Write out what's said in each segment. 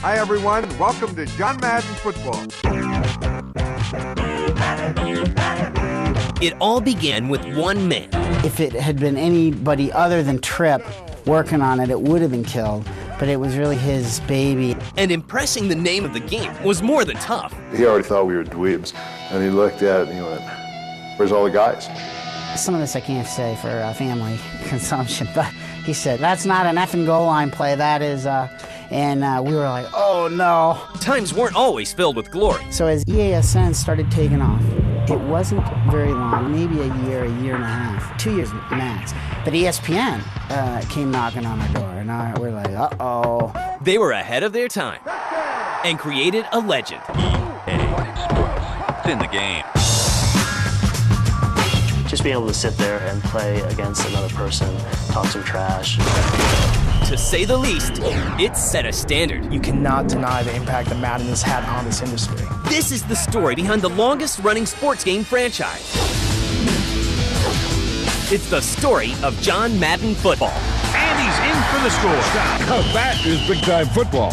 Hi, everyone. Welcome to John Madden Football. It all began with one man. If it had been anybody other than Trip working on it, it would have been killed. But it was really his baby. And impressing the name of the game was more than tough. He already thought we were dweebs. And he looked at it and he went, "Where's all the guys?" Some of this I can't say for family consumption, but he said, "That's not an effing goal line play, that is," and we were like, "Oh no." Times weren't always filled with glory. So as E16 started taking off, it wasn't very long, maybe a year and a half, 2 years max. But ESPN came knocking on our door, and we're like, uh-oh. They were ahead of their time and created a legend. In the game. Just being able to sit there and play against another person, talk some trash. To say the least, it set a standard. You cannot deny the impact that Madden has had on this industry. This is the story behind the longest-running sports game franchise. It's the story of John Madden Football. And he's in for the score. Now that is big-time football.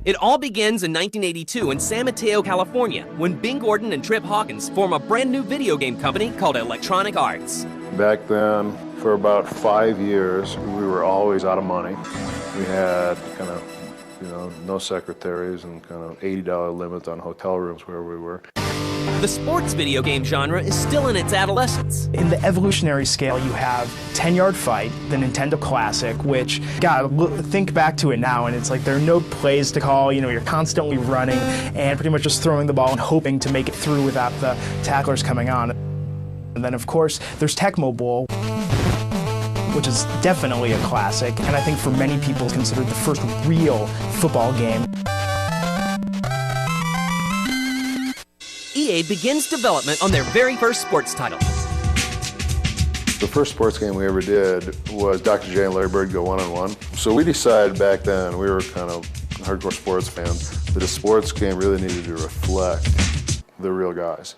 It all begins in 1982 in San Mateo, California, when Bing Gordon and Trip Hawkins form a brand new video game company called Electronic Arts. Back then, for about 5 years, we were always out of money. We had kind of, no secretaries and kind of $80 limits on hotel rooms where we were. The sports video game genre is still in its adolescence. In the evolutionary scale, you have 10-Yard Fight, the Nintendo classic, which, God, think back to it now, and it's like there are no plays to call, you're constantly running and pretty much just throwing the ball and hoping to make it through without the tacklers coming on. And then, of course, there's Tecmo Bowl, which is definitely a classic, and I think for many people considered the first real football game. EA begins development on their very first sports title. The first sports game we ever did was Dr. J and Larry Bird go one-on-one. So we decided back then, we were kind of hardcore sports fans, that a sports game really needed to reflect the real guys.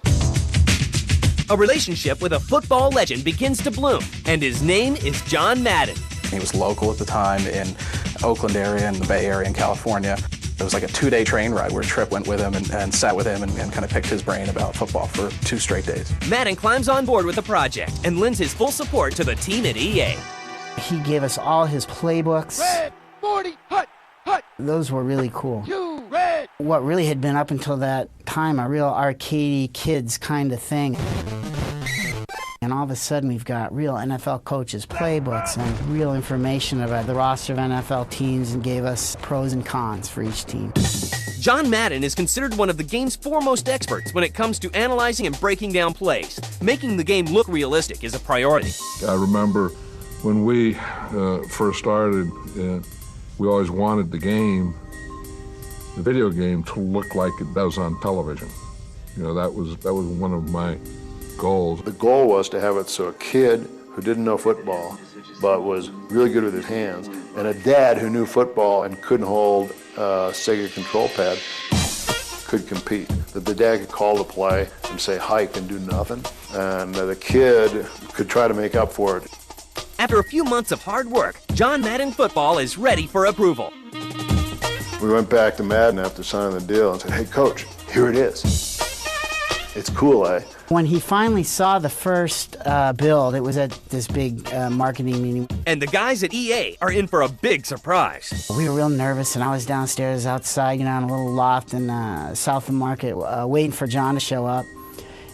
A relationship with a football legend begins to bloom, and his name is John Madden. He was local at the time in Oakland area and the Bay Area in California. It was like a 2-day train ride where Trip went with him and sat with him and kind of picked his brain about football for 2 straight days. Madden climbs on board with the project and lends his full support to the team at EA. He gave us all his playbooks. Red 40, hut. Those were really cool. You, red. What really had been up until that time a real arcadey kids kind of thing. And all of a sudden we've got real NFL coaches' playbooks and real information about the roster of NFL teams, and gave us pros and cons for each team. John Madden is considered one of the game's foremost experts when it comes to analyzing and breaking down plays. Making the game look realistic is a priority. I remember when we first started, we always wanted the video game, to look like it does on television. That was one of my goals. The goal was to have it so a kid who didn't know football but was really good with his hands, and a dad who knew football and couldn't hold a Sega control pad could compete. That the dad could call the play and say hike and do nothing, and the kid could try to make up for it. After a few months of hard work, John Madden Football is ready for approval. We went back to Madden after signing the deal and said, "Hey coach, here it is. It's cool, eh?" When he finally saw the first build, it was at this big marketing meeting. And the guys at EA are in for a big surprise. We were real nervous, and I was downstairs outside, in a little loft in South of Market, waiting for John to show up.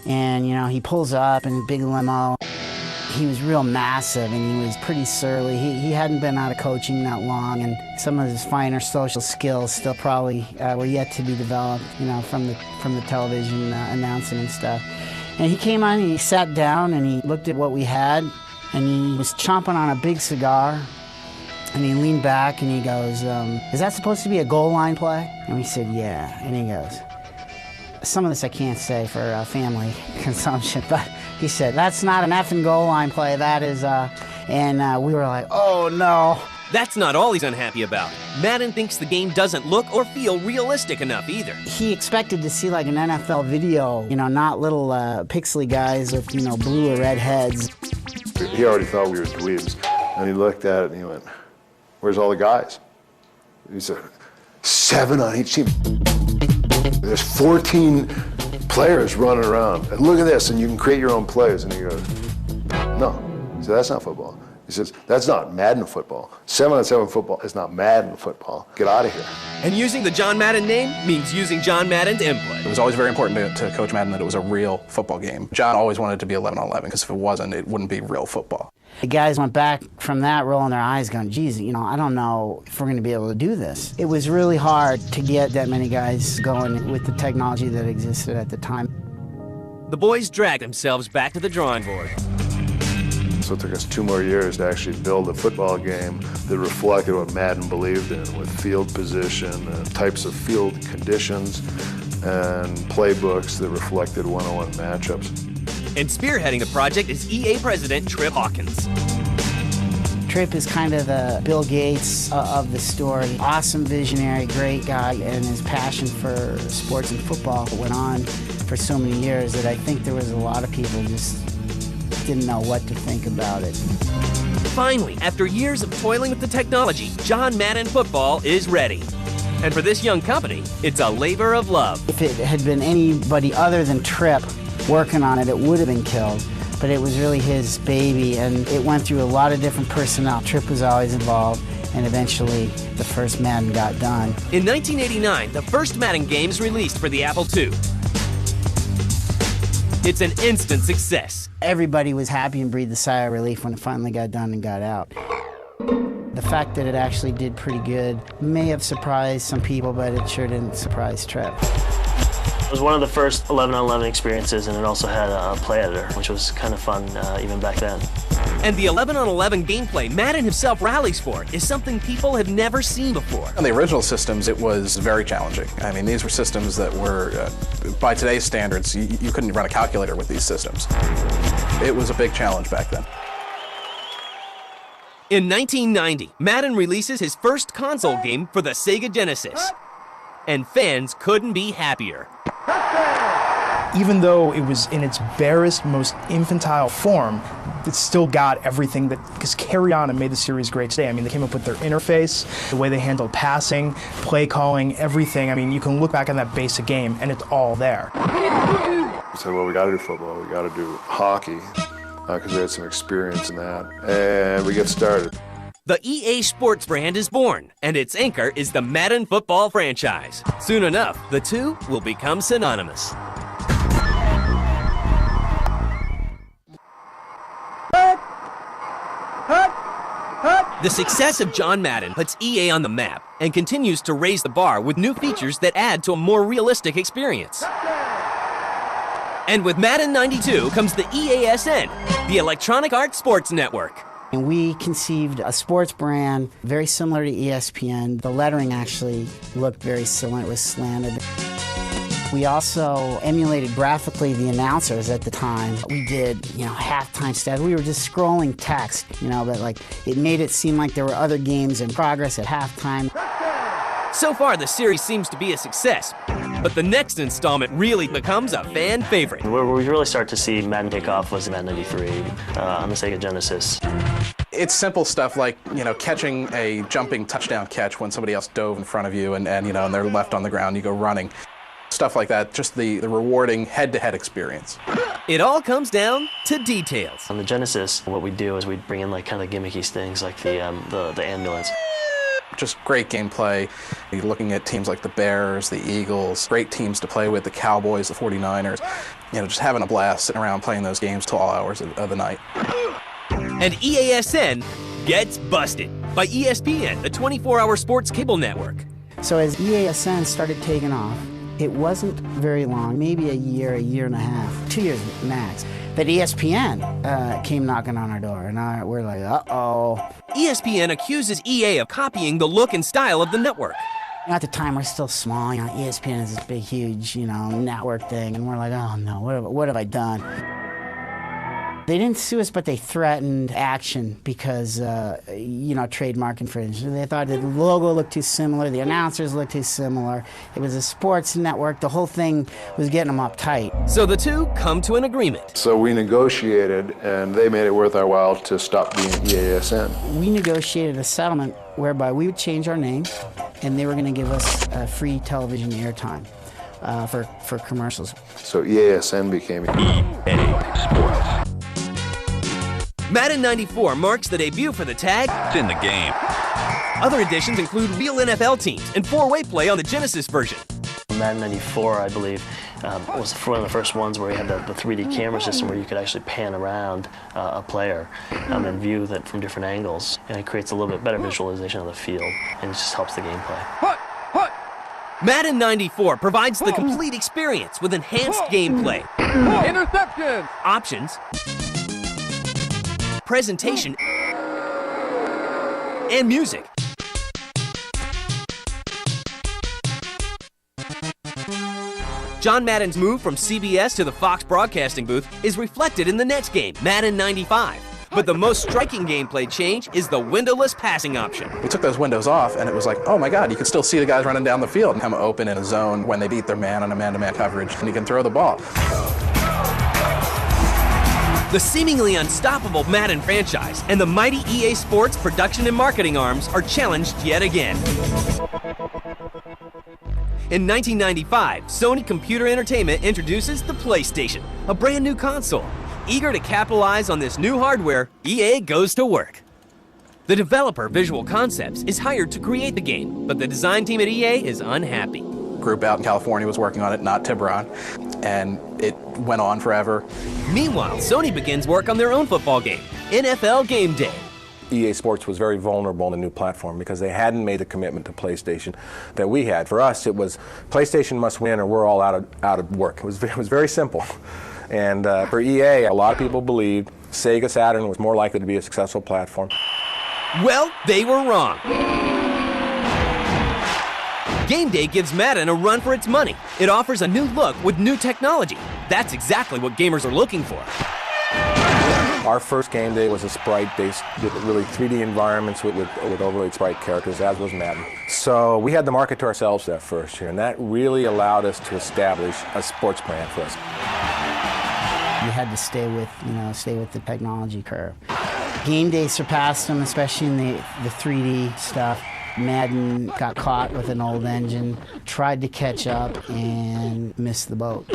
And, he pulls up in a big limo. He was real massive, and he was pretty surly. He hadn't been out of coaching that long, and some of his finer social skills still probably were yet to be developed, from the television announcing and stuff. And he came on, and he sat down, and he looked at what we had, and he was chomping on a big cigar, and he leaned back, and he goes, "Is that supposed to be a goal line play?" And we said, "Yeah." And he goes, some of this I can't say for family consumption, but he said, "That's not an effing goal line play, that is," and we were like, "Oh no." That's not all he's unhappy about. Madden thinks the game doesn't look or feel realistic enough either. He expected to see like an NFL video, not little pixely guys with, blue or red heads. He already thought we were dweebs. And he looked at it and he went, "Where's all the guys?" He said, 7 on each team. There's 14 players running around. And look at this, and you can create your own plays. And he goes, "No." He said, "That's not football." He says, "That's not Madden football. 7-on-7 football is not Madden football. Get out of here." And using the John Madden name means using John Madden's input. It was always very important to Coach Madden that it was a real football game. John always wanted it to be 11-on-11, because if it wasn't, it wouldn't be real football. The guys went back from that rolling their eyes going, geez, I don't know if we're going to be able to do this. It was really hard to get that many guys going with the technology that existed at the time. The boys dragged themselves back to the drawing board. So it took us 2 more years to actually build a football game that reflected what Madden believed in, with field position, types of field conditions, and playbooks that reflected one-on-one matchups. And spearheading the project is EA president Trip Hawkins. Trip is kind of the Bill Gates of the story. Awesome visionary, great guy, and his passion for sports and football went on for so many years that I think there was a lot of people just didn't know what to think about it. Finally, after years of toiling with the technology, John Madden Football is ready. And for this young company, it's a labor of love. If it had been anybody other than Trip working on it, it would have been killed. But it was really his baby, and it went through a lot of different personnel. Trip was always involved, and eventually the first Madden got done. In 1989, the first Madden games released for the Apple II. It's an instant success. Everybody was happy and breathed a sigh of relief when it finally got done and got out. The fact that it actually did pretty good may have surprised some people, but it sure didn't surprise Trip. It was one of the first 11-on-11 experiences, and it also had a play editor, which was kind of fun even back then. And the 11-on-11 gameplay Madden himself rallies for is something people have never seen before. On the original systems, it was very challenging. I mean, these were systems that were, by today's standards, you couldn't run a calculator with these systems. It was a big challenge back then. In 1990, Madden releases his first console game for the Sega Genesis. And fans couldn't be happier. Even though it was in its barest, most infantile form, it still got everything that has carried on and made the series great today. I mean, they came up with their interface, the way they handled passing, play calling, everything. I mean, you can look back on that basic game, and it's all there. We said, well, we got to do football, we got to do hockey, because we had some experience in that, and we get started. The EA Sports brand is born, and its anchor is the Madden Football franchise. Soon enough, the two will become synonymous. The success of John Madden puts EA on the map and continues to raise the bar with new features that add to a more realistic experience. And with Madden 92 comes the EASN, the Electronic Arts Sports Network. And we conceived a sports brand very similar to ESPN. The lettering actually looked very similar. It was slanted. We also emulated graphically the announcers at the time. We did, halftime stats. We were just scrolling text, but like it made it seem like there were other games in progress at halftime. So far, the series seems to be a success, but the next installment really becomes a fan favorite. Where we really start to see Madden take off was Madden 93 on the Sega Genesis. It's simple stuff like, catching a jumping touchdown catch when somebody else dove in front of you and they're left on the ground, you go running. Stuff like that, just the rewarding head-to-head experience. It all comes down to details. On the Genesis, what we do is we bring in kind of gimmicky things like the ambulance. Just great gameplay. You're looking at teams like the Bears, the Eagles, great teams to play with, the Cowboys, the 49ers. Just having a blast sitting around playing those games till all hours of the night. And EASN gets busted by ESPN, the 24-hour sports cable network. So as EASN started taking off, it wasn't very long, maybe a year and a half, 2 years max, that ESPN came knocking on our door, and we're like, uh-oh. ESPN accuses EA of copying the look and style of the network. At the time, we're still small. ESPN is this big, huge, network thing, and we're like, oh no, what have I done? They didn't sue us, but they threatened action because, trademark infringement. They thought the logo looked too similar, the announcers looked too similar. It was a sports network. The whole thing was getting them uptight. So the two come to an agreement. So we negotiated, and they made it worth our while to stop being EASN. We negotiated a settlement whereby we would change our name, and they were going to give us free television airtime for commercials. So EASN became EA Sports. Madden 94 marks the debut for the tag. It's in the game. Other additions include real NFL teams and four-way play on the Genesis version. Madden 94, I believe, was one of the first ones where you had the 3D camera system where you could actually pan around a player and view that from different angles. And it creates a little bit better visualization of the field, and it just helps the gameplay. Madden 94 provides the complete experience with enhanced gameplay, Interception. options, presentation, and music. John Madden's move from CBS to the Fox broadcasting booth is reflected in the next game, Madden 95. But the most striking gameplay change is the windowless passing option. We took those windows off, and it was like, oh my God, you can still see the guys running down the field and come open in a zone when they beat their man on a man-to-man coverage, and you can throw the ball. The seemingly unstoppable Madden franchise and the mighty EA Sports production and marketing arms are challenged yet again. In 1995, Sony Computer Entertainment introduces the PlayStation, a brand new console. Eager to capitalize on this new hardware, EA goes to work. The developer, Visual Concepts, is hired to create the game, but the design team at EA is unhappy. Group out in California was working on it, not Tiburon, and it went on forever. Meanwhile, Sony begins work on their own football game, NFL Game Day. EA Sports was very vulnerable in the new platform because they hadn't made the commitment to PlayStation that we had. For us, it was PlayStation must win or we're all out of work. It was very simple. And for EA, a lot of people believed Sega Saturn was more likely to be a successful platform. Well, they were wrong. Game Day gives Madden a run for its money. It offers a new look with new technology. That's exactly what gamers are looking for. Our first Game Day was a sprite-based, really 3D environments with overlaid sprite characters, as was Madden. So we had the market to ourselves that first year, and that really allowed us to establish a sports brand for us. You had to stay with the technology curve. Game Day surpassed them, especially in the 3D stuff. Madden got caught with an old engine, tried to catch up, and missed the boat.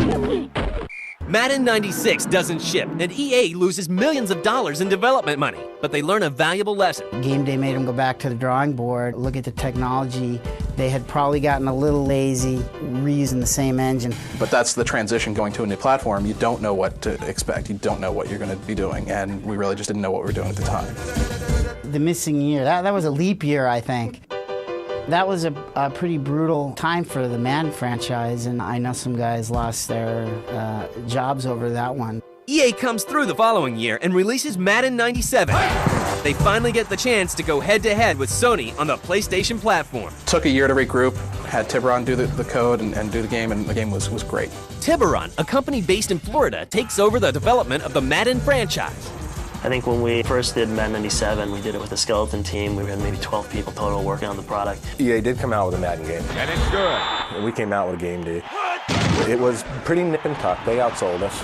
Madden 96 doesn't ship, and EA loses millions of dollars in development money, but they learn a valuable lesson. Game Day made them go back to the drawing board, look at the technology. They had probably gotten a little lazy reusing the same engine. But that's the transition going to a new platform. You don't know what to expect. You don't know what you're going to be doing, and we really just didn't know what we were doing at the time. The missing year, that was a leap year, I think. That was a pretty brutal time for the Madden franchise, and I know some guys lost their jobs over that one. EA comes through the following year and releases Madden 97. They finally get the chance to go head-to-head with Sony on the PlayStation platform. Took a year to regroup, had Tiburon do the code and do the game, and the game was great. Tiburon, a company based in Florida, takes over the development of the Madden franchise. I think when we first did Madden 97, we did it with a skeleton team. We had maybe 12 people total working on the product. EA did come out with a Madden game. And it's good. And we came out with a Game Day. It was pretty nip and tuck. They outsold us,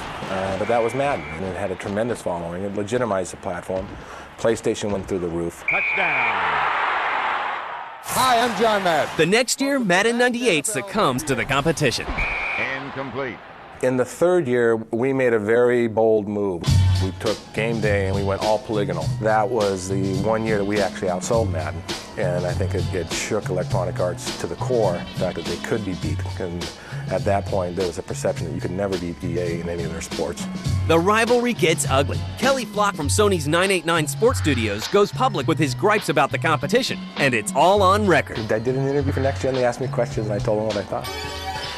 but that was Madden, and it had a tremendous following. It legitimized the platform. PlayStation went through the roof. Touchdown. Hi, I'm John Madden. The next year, Madden 98 succumbs to the competition. Incomplete. In the third year, we made a very bold move. We took Game Day and we went all polygonal. That was the one year that we actually outsold Madden. And I think it shook Electronic Arts to the core, the fact that they could be beat. And at that point, there was a perception that you could never beat EA in any of their sports. The rivalry gets ugly. Kelly Flock from Sony's 989 Sports Studios goes public with his gripes about the competition, and it's all on record. I did an interview for Next Gen. They asked me questions, and I told them what I thought.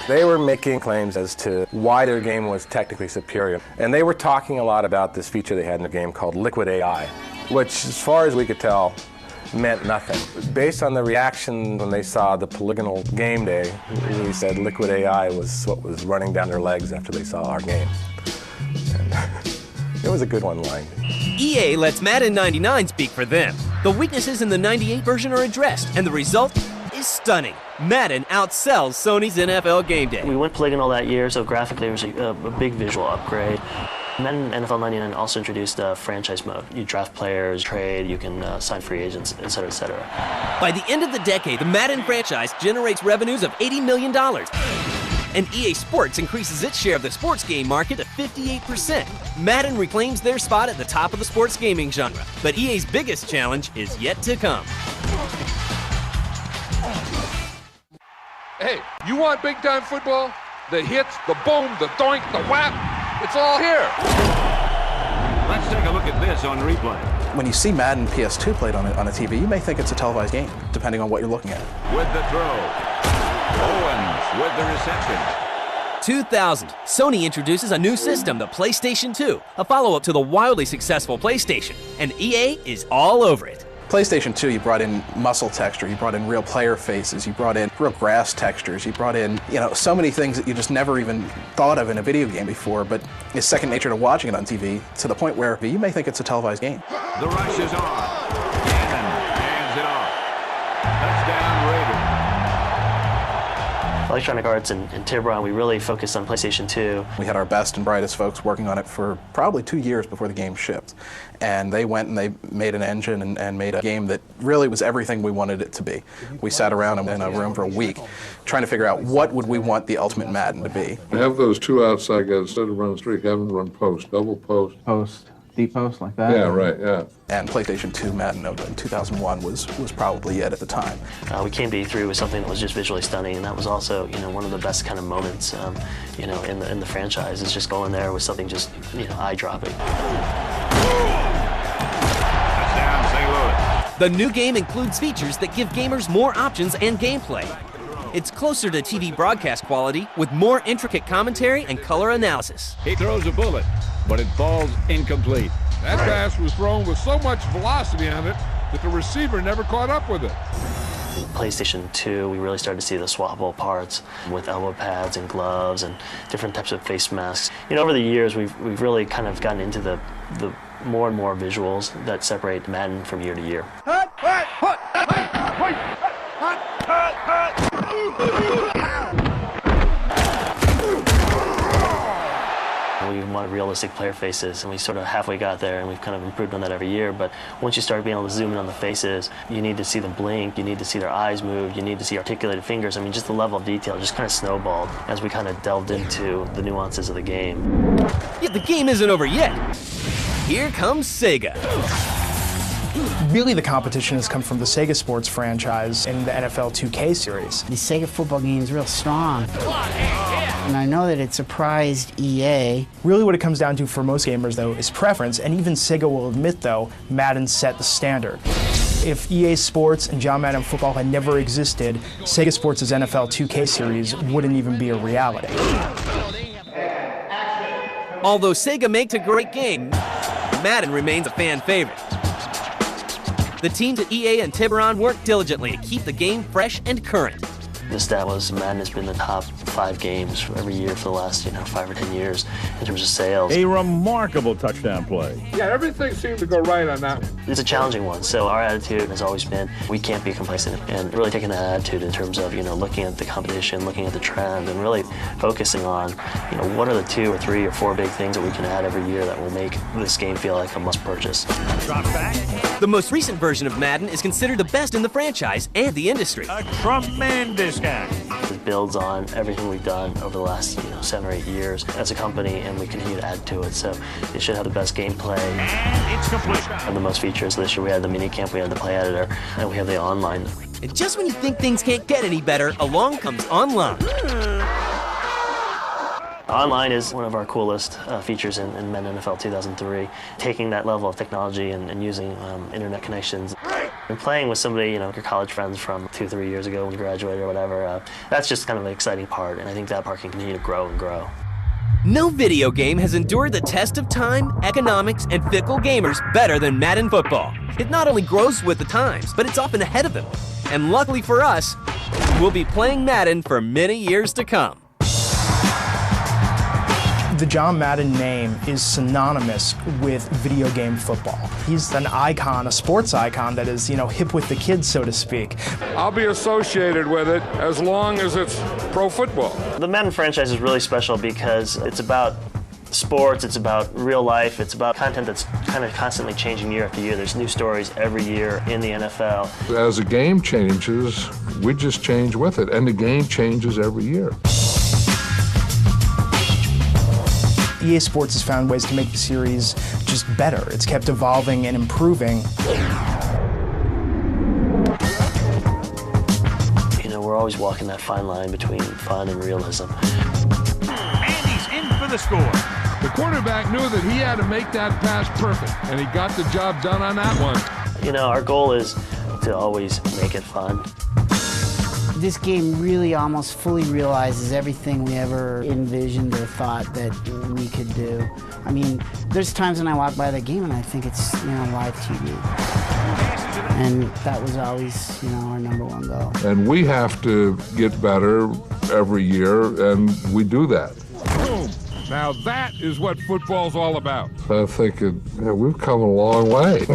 They were making claims as to why their game was technically superior. And they were talking a lot about this feature they had in the game called Liquid AI, which, as far as we could tell, meant nothing. Based on the reaction when they saw the polygonal Game Day, we said Liquid AI was what was running down their legs after they saw our game. And It was a good one line. EA lets Madden 99 speak for them. The weaknesses in the 98 version are addressed, and the result is stunning. Madden outsells Sony's NFL Game Day. We went polygonal that year, so graphically there was a big visual upgrade. Madden NFL 99 also introduced a franchise mode. You draft players, trade, you can sign free agents, etc., etc. By the end of the decade, the Madden franchise generates revenues of $80 million. And EA Sports increases its share of the sports game market to 58%. Madden reclaims their spot at the top of the sports gaming genre. But EA's biggest challenge is yet to come. Hey, you want big-time football? The hits, the boom, the doink, the whap, it's all here. Let's take a look at this on replay. When you see Madden PS2 played on a TV, you may think it's a televised game, depending on what you're looking at. With the throw. Owens with the reception. 2000, Sony introduces a new system, the PlayStation 2, a follow-up to the wildly successful PlayStation, and EA is all over it. PlayStation 2, you brought in muscle texture, you brought in real player faces, you brought in real grass textures, you brought in, so many things that you just never even thought of in a video game before, but it's second nature to watching it on TV, to the point where you may think it's a televised game. The rush is on. Cannon hands it off. Touchdown Raiders. Electronic Arts and Tiburon, we really focused on PlayStation 2. We had our best and brightest folks working on it for probably 2 years before the game shipped. And they went and they made an engine and made a game that really was everything we wanted it to be. We sat around in a room for a week trying to figure out what would we want the ultimate Madden to be. Have those two outside guys, instead of running streak, have them run post, double post. Post, deep post like that? Yeah, right, yeah. And PlayStation 2 Madden in 2001 was probably it at the time. We came to E3 with something that was just visually stunning, and that was also, one of the best kind of moments, in the franchise, is just going there with something just, eye-dropping. Touchdown St. Louis. The new game includes features that give gamers more options and gameplay. It's closer to TV broadcast quality with more intricate commentary and color analysis. He throws a bullet, but it falls incomplete. That pass was thrown with so much velocity on it that the receiver never caught up with it. PlayStation 2, we really started to see the swappable parts with elbow pads and gloves and different types of face masks. Over the years, we've really kind of gotten into the more and more visuals that separate Madden from year to year. We wanted realistic player faces, and we sort of halfway got there, and we've kind of improved on that every year. But once you start being able to zoom in on the faces, you need to see them blink, you need to see their eyes move, you need to see articulated fingers. I mean, just the level of detail just kind of snowballed as we kind of delved into the nuances of the game. Yet the game isn't over yet. Here comes Sega. Really, the competition has come from the Sega Sports franchise and the NFL 2K series. The Sega football game is real strong. And I know that it surprised EA. Really what it comes down to for most gamers, though, is preference, and even Sega will admit, though, Madden set the standard. If EA Sports and John Madden Football had never existed, Sega Sports' NFL 2K series wouldn't even be a reality. Although Sega makes a great game, Madden remains a fan favorite. The teams at EA and Tiburon work diligently to keep the game fresh and current. The stat was Madden has been the top 5 games every year for the last 5 or 10 years in terms of sales. A remarkable touchdown play. Yeah, everything seemed to go right on that one. It's a challenging one, so our attitude has always been we can't be complacent, and really taking that attitude in terms of looking at the competition, looking at the trend, and really focusing on what are the 2 or 3 or 4 big things that we can add every year that will make this game feel like a must purchase. Drop back. The most recent version of Madden is considered the best in the franchise and the industry. A tremendous guy. It builds on everything we've done over the last 7 or 8 years as a company, and we continue to add to it. So it should have the best gameplay. And it's complete. And the most features this year. We had the mini camp, we had the play editor, and we have the online. And just when you think things can't get any better, along comes online. Online is one of our coolest features in Madden NFL 2003. Taking that level of technology and using internet connections. And playing with somebody, your college friends from 2 or 3 years ago when you graduated or whatever, that's just kind of an exciting part, and I think that part can continue to grow and grow. No video game has endured the test of time, economics, and fickle gamers better than Madden Football. It not only grows with the times, but it's often ahead of them. And luckily for us, we'll be playing Madden for many years to come. The John Madden name is synonymous with video game football. He's an icon, a sports icon that is, hip with the kids, so to speak. I'll be associated with it as long as it's pro football. The Madden franchise is really special because it's about sports, it's about real life, it's about content that's kind of constantly changing year after year. There's new stories every year in the NFL. As the game changes, we just change with it, and the game changes every year. EA Sports has found ways to make the series just better. It's kept evolving and improving. We're always walking that fine line between fun and realism. And he's in for the score. The quarterback knew that he had to make that pass perfect, and he got the job done on that one. Our goal is to always make it fun. This game really almost fully realizes everything we ever envisioned or thought that we could do. I mean, there's times when I walk by the game and I think it's, live TV. And that was always, our #1 goal. And we have to get better every year, and we do that. Boom. Now that is what football's all about. I think we've come a long way.